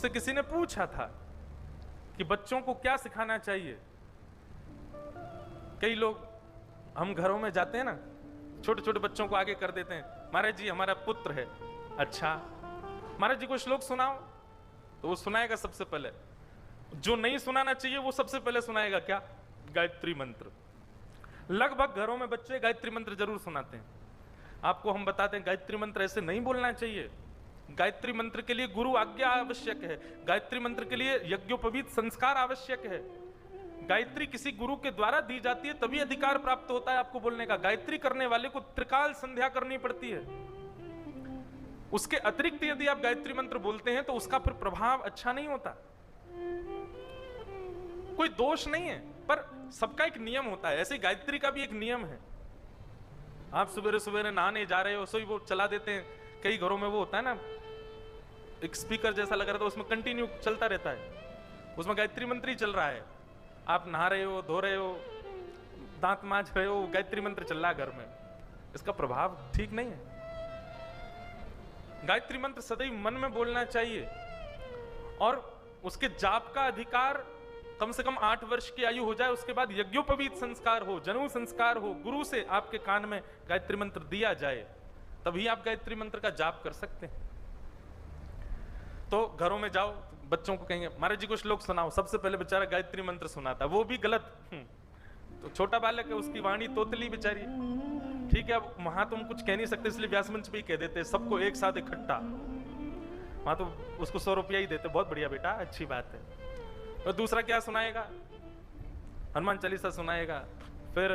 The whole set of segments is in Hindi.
मुझसे किसी ने पूछा था कि बच्चों को क्या सिखाना चाहिए। कई लोग, हम घरों में जाते हैं ना, छोटे छोटे बच्चों को आगे कर देते हैं, महाराज जी हमारा पुत्र है। अच्छा, महाराज जी को श्लोक सुनाओ, तो वो सुनाएगा सबसे पहले। जो नहीं सुनाना चाहिए वो सबसे पहले सुनाएगा क्या? गायत्री मंत्र। लगभग घरों में बच्चे गायत्री मंत्र जरूर सुनाते हैं। आपको हम बताते हैं गायत्री मंत्र ऐसे नहीं बोलना चाहिए। गायत्री मंत्र के लिए गुरु आज्ञा आवश्यक है, गायत्री मंत्र के लिए यज्ञोपवीत संस्कार आवश्यक है। गायत्री किसी गुरु के द्वारा दी जाती है, तभी अधिकार प्राप्त होता है आपको बोलने का। गायत्री करने वाले को त्रिकाल संध्या करनी पड़ती है। उसके अतिरिक्त यदि आप गायत्री मंत्र बोलते हैं तो उसका फिर प्रभाव अच्छा नहीं होता। कोई दोष नहीं है, पर सबका एक नियम होता है। ऐसे गायत्री का भी एक नियम है। आप सुबह सुबह नहाने जा रहे हो, सोई वो चला देते हैं। कई घरों में वो होता है ना, एक स्पीकर जैसा लग रहा था, उसमें कंटिन्यू चलता रहता है, उसमें गायत्री मंत्र ही चल रहा है। आप नहा रहे हो, धो रहे हो, दांत मांज रहे हो, गायत्री मंत्र चल रहा है घर में। इसका प्रभाव ठीक नहीं है। गायत्री मंत्र सदैव मन में बोलना चाहिए, और उसके जाप का अधिकार कम से कम 8 वर्ष की आयु हो जाए। उसके बाद यज्ञोपवीत संस्कार हो, जनेऊ संस्कार हो, गुरु से आपके कान में गायत्री मंत्र दिया जाए, तभी आप गायत्री मंत्र का जाप कर सकते हैं। तो घरों में जाओ, बच्चों को कहेंगे महाराज जी को श्लोक सुनाओ, सबसे पहले बेचारा गायत्री मंत्र सुनाता, वो भी गलत। तो छोटा बालक है, उसकी वाणी तोतली बेचारी, ठीक है। अब वहां तुम कुछ कह नहीं सकते, इसलिए व्यास मंच पे ही कह देते सबको एक साथ इकट्ठा। वहां तो उसको 100 रुपया ही देते, बहुत बढ़िया बेटा, अच्छी बात है। और दूसरा क्या सुनाएगा? हनुमान चालीसा सुनाएगा, फिर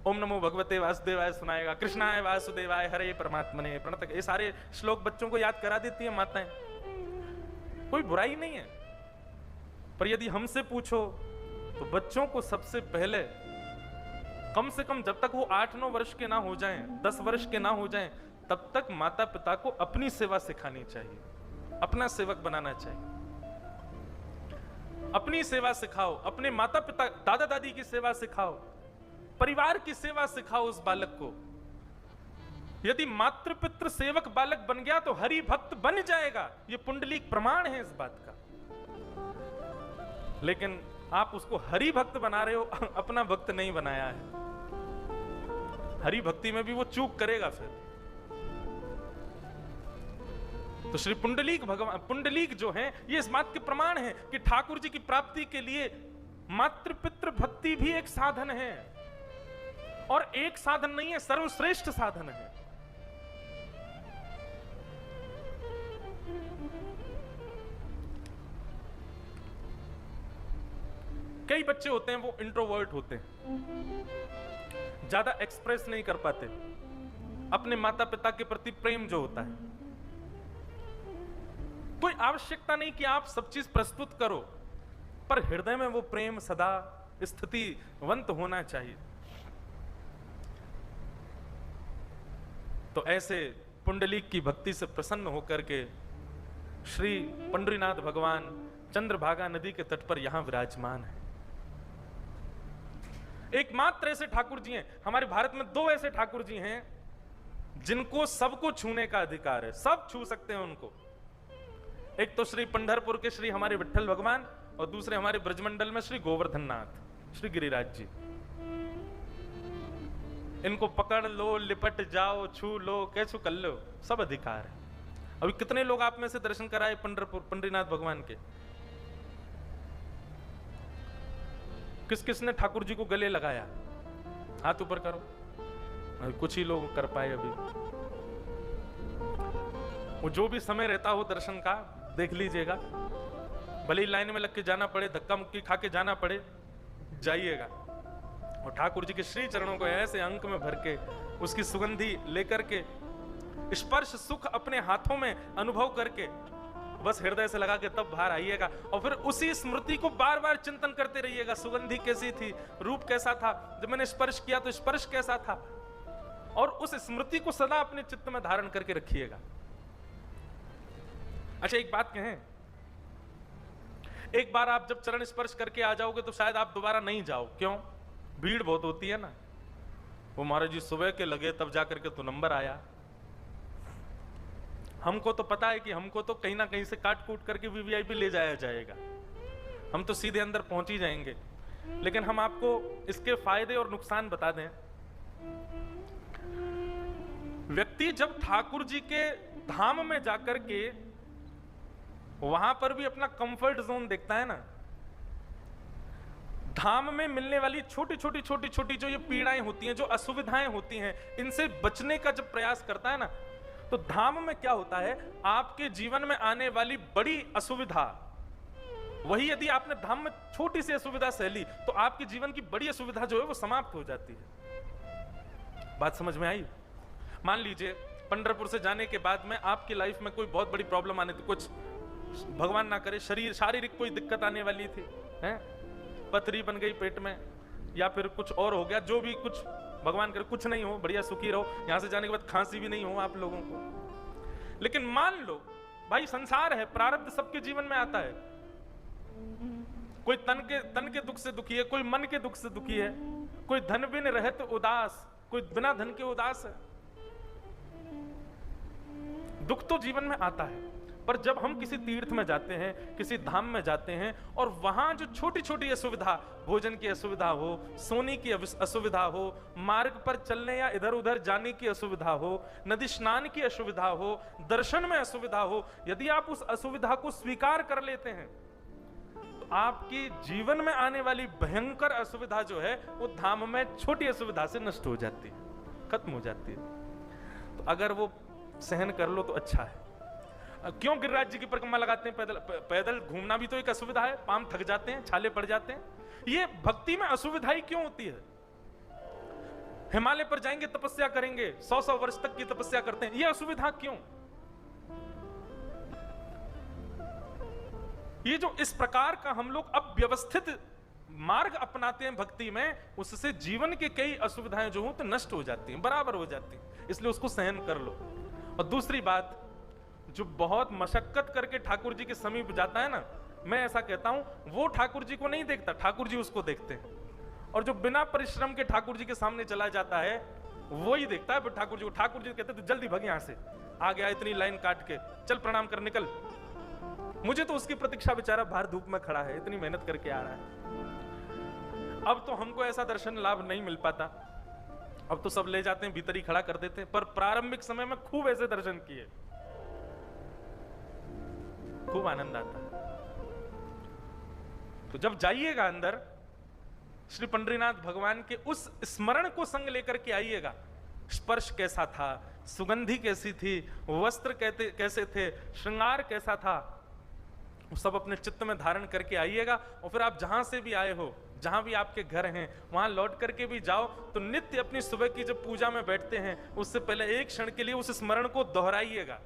ओम नमो भगवते वासुदेवाय सुनाएगा, कृष्णाय वासुदेवाय हरे परमात्मने प्रणतक। ये सारे श्लोक बच्चों को याद करा देती है माताएं। कोई बुराई नहीं है, पर यदि हमसे पूछो तो बच्चों को सबसे पहले कम से कम जब तक वो 8-9 वर्ष के ना हो जाएं, 10 वर्ष के ना हो जाएं, तब तक माता पिता को अपनी सेवा सिखानी चाहिए, अपना सेवक बनाना चाहिए। अपनी सेवा सिखाओ, अपने माता पिता दादा दादी की सेवा सिखाओ, परिवार की सेवा सिखाओ उस बालक को। यदि मातृपितृ सेवक बालक बन गया तो हरि भक्त बन जाएगा, यह पुंडलीक प्रमाण है इस बात का। लेकिन आप उसको हरि भक्त बना रहे हो, अपना भक्त नहीं बनाया है। हरि भक्ति में भी वो चूक करेगा फिर। तो श्री पुंडलीक भगवान, पुंडलीक जो है, ये इस बात के प्रमाण है कि ठाकुर जी की प्राप्ति के लिए मातृपितृ भक्ति भी एक साधन है, और एक साधन नहीं है, सर्वश्रेष्ठ साधन है। कई बच्चे होते हैं वो इंट्रोवर्ट होते हैं, ज्यादा एक्सप्रेस नहीं कर पाते अपने माता पिता के प्रति प्रेम जो होता है। कोई आवश्यकता नहीं कि आप सब चीज प्रस्तुत करो, पर हृदय में वो प्रेम सदा स्थितिवंत होना चाहिए। तो ऐसे पुंडलीक की भक्ति से प्रसन्न होकर के श्री पंडरीनाथ भगवान चंद्रभागा नदी के तट पर यहां विराजमान है। एकमात्र ऐसे ठाकुर जी हैं, हमारे भारत में 2 ऐसे ठाकुर जी हैं जिनको सबको छूने का अधिकार है, सब छू सकते हैं उनको। एक तो श्री पंढरपुर के श्री हमारे विट्ठल भगवान, और दूसरे हमारे ब्रजमंडल में श्री गोवर्धन नाथ, श्री गिरिराज जी। इनको पकड़ लो, लिपट जाओ, छू लो, कैसो कर लो, सब अधिकार है। अभी कितने लोग आप में से दर्शन कराए पंढरपुर पंडरीनाथ भगवान के? किस किसने ठाकुर जी को गले लगाया? हाथ ऊपर करो। कुछ ही लोग कर पाए अभी। वो जो भी समय रहता हो दर्शन का, देख लीजिएगा। भले ही लाइन में लग के जाना पड़े, धक्का मुक्की खा के जाना पड़े, जाइएगा। और ठाकुर जी के श्री चरणों को ऐसे अंक में भर के, उसकी सुगंधी लेकर के, स्पर्श सुख अपने हाथों में अनुभव करके, बस हृदय से लगा के तब बाहर आइएगा। और फिर उसी स्मृति को बार बार चिंतन करते रहिएगा। सुगंधी कैसी थी, रूप कैसा था, जब मैंने स्पर्श किया तो स्पर्श कैसा था, और उस स्मृति को सदा अपने चित्त में धारण करके रखिएगा। अच्छा, एक बात कहें, एक बार आप जब चरण स्पर्श करके आ जाओगे तो शायद आप दोबारा नहीं जाओ। क्यों? भीड़ बहुत होती है ना। वो महाराज जी सुबह के लगे तब जाकर के तो नंबर आया। हमको तो पता है कि हमको तो कहीं ना कहीं से काट कूट करके वीवीआईपी ले जाया जाएगा, हम तो सीधे अंदर पहुंच ही जाएंगे। लेकिन हम आपको इसके फायदे और नुकसान बता दें। व्यक्ति जब ठाकुर जी के धाम में जाकर के वहां पर भी अपना कंफर्ट जोन देखता है ना, धाम में मिलने वाली छोटी छोटी जो ये पीड़ाएं होती हैं, जो असुविधाएं होती हैं, इनसे बचने का जब प्रयास करता है ना, तो धाम में क्या होता है, आपके जीवन में आने वाली बड़ी असुविधा, वही यदि आपने धाम में छोटी सी असुविधा सह ली तो आपके जीवन की बड़ी असुविधा जो है वो समाप्त हो जाती है। बात समझ में आई? मान लीजिए पंढरपुर से जाने के बाद में आपकी लाइफ में कोई बहुत बड़ी प्रॉब्लम आने थी, कुछ भगवान ना करे शारीरिक कोई दिक्कत आने वाली थी, हैं? पथरी बन गई पेट में, या फिर कुछ और हो गया, जो भी कुछ भगवान करे कुछ नहीं हो, बढ़िया सुखी रहो, यहां से जाने के बाद खांसी भी नहीं हो आप लोगों को। लेकिन मान लो भाई संसार है, प्रारब्ध सबके जीवन में आता है, कोई तन के दुख से दुखी है, कोई मन के दुख से दुखी है, कोई धन बिन रहत उदास, कोई बिना धन के उदास है। दुख तो जीवन में आता है, पर जब हम किसी तीर्थ में जाते हैं, किसी धाम में जाते हैं, और वहां जो छोटी छोटी असुविधा, भोजन की असुविधा हो, सोने की असुविधा हो, मार्ग पर चलने या इधर उधर जाने की असुविधा हो, नदी स्नान की असुविधा हो, दर्शन में असुविधा हो, यदि आप उस असुविधा को स्वीकार कर लेते हैं तो आपकी जीवन में आने वाली भयंकर असुविधा जो है वो धाम में छोटी असुविधा से नष्ट हो जाती है, खत्म हो जाती है। तो अगर वो सहन कर लो तो अच्छा है। क्यों गिरिराज जी की परिक्रमा लगाते हैं? पैदल घूमना भी तो एक असुविधा है, पांव थक जाते हैं, छाले पड़ जाते हैं। ये भक्ति में असुविधा ही क्यों होती है? हिमालय पर जाएंगे, तपस्या करेंगे, 100 वर्ष तक की तपस्या करते हैं, ये असुविधा क्यों? ये जो इस प्रकार का हम लोग अव्यवस्थित मार्ग अपनाते हैं भक्ति में, उससे जीवन के कई असुविधाएं जो हो तो नष्ट हो जाती हैं, बराबर हो जाती हैं। इसलिए उसको सहन कर लो। और दूसरी बात, जो बहुत मशक्कत करके ठाकुर जी के समीप जाता है ना, मैं ऐसा कहता हूं वो ठाकुर जी को नहीं देखता, ठाकुर जी उसको देखते हैं। और जो बिना परिश्रम के ठाकुर जी के सामने चला जाता है वो ही देखता है ठाकुर जी को। ठाकुर जी कहते तू जल्दी भाग यहां से, आ गया इतनी लाइन काट के, चल प्रणाम कर निकल। मुझे तो उसकी प्रतीक्षा, बेचारा बाहर धूप में खड़ा है, इतनी मेहनत करके आ रहा है। अब तो हमको ऐसा दर्शन लाभ नहीं मिल पाता, अब तो सब ले जाते हैं भीतर ही खड़ा कर देते हैं, पर प्रारंभिक समय में खूब ऐसे दर्शन किए, खूब आनंद आता है। तो जब जाइएगा अंदर, श्री पंढरीनाथ भगवान के उस स्मरण को संग लेकर के आइएगा। स्पर्श कैसा था, सुगंधी कैसी थी, वस्त्र कैसे थे, श्रृंगार कैसा था, वो सब अपने चित्त में धारण करके आइएगा। और फिर आप जहां से भी आए हो, जहां भी आपके घर हैं, वहां लौट करके भी जाओ तो नित्य अपनी सुबह की जब पूजा में बैठते हैं उससे पहले एक क्षण के लिए उस स्मरण को दोहराइएगा।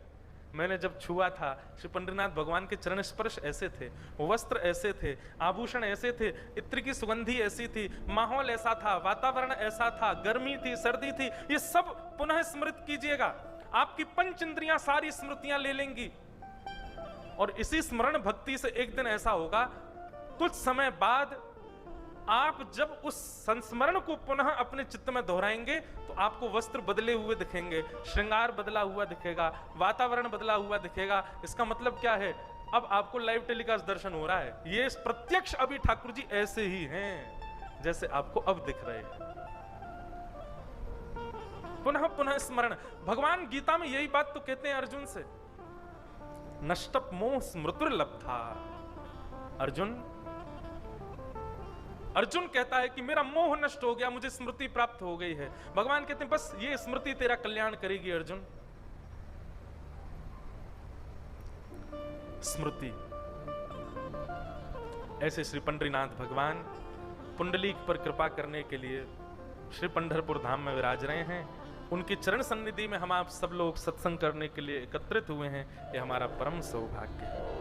मैंने जब छुआ था, श्री पंढरीनाथ भगवान के चरण स्पर्श ऐसे थे, वस्त्र ऐसे थे, आभूषण ऐसे थे, इत्र की सुगंधी ऐसी थी, माहौल ऐसा था, वातावरण ऐसा था, गर्मी थी, सर्दी थी, ये सब पुनः स्मृत कीजिएगा। आपकी पंच इंद्रियां सारी स्मृतियां ले लेंगी। और इसी स्मरण भक्ति से एक दिन ऐसा होगा, कुछ समय बाद आप जब उस संस्मरण को पुनः अपने चित्त में दोहराएंगे तो आपको वस्त्र बदले हुए दिखेंगे, श्रृंगार बदला हुआ दिखेगा, वातावरण बदला हुआ दिखेगा। इसका मतलब क्या है? अब आपको लाइव टेलीकास्ट दर्शन हो रहा है। ये प्रत्यक्ष अभी ठाकुर जी ऐसे ही हैं जैसे आपको अब दिख रहे हैं। पुनः पुनः स्मरण। भगवान गीता में यही बात तो कहते हैं अर्जुन से, नष्टप मोह स्मृतिर्लब्धा। अर्जुन कहता है कि मेरा मोह नष्ट हो गया, मुझे स्मृति प्राप्त हो गई है। भगवान कहते हैं बस ये स्मृति तेरा कल्याण करेगी अर्जुन। स्मृति। ऐसे श्री पंढरीनाथ भगवान पुंडलीक पर कृपा करने के लिए श्री पंढरपुर धाम में विराज रहे हैं। उनकी चरण सन्निधि में हम आप सब लोग सत्संग करने के लिए एकत्रित हुए हैं, ये हमारा परम सौभाग्य है।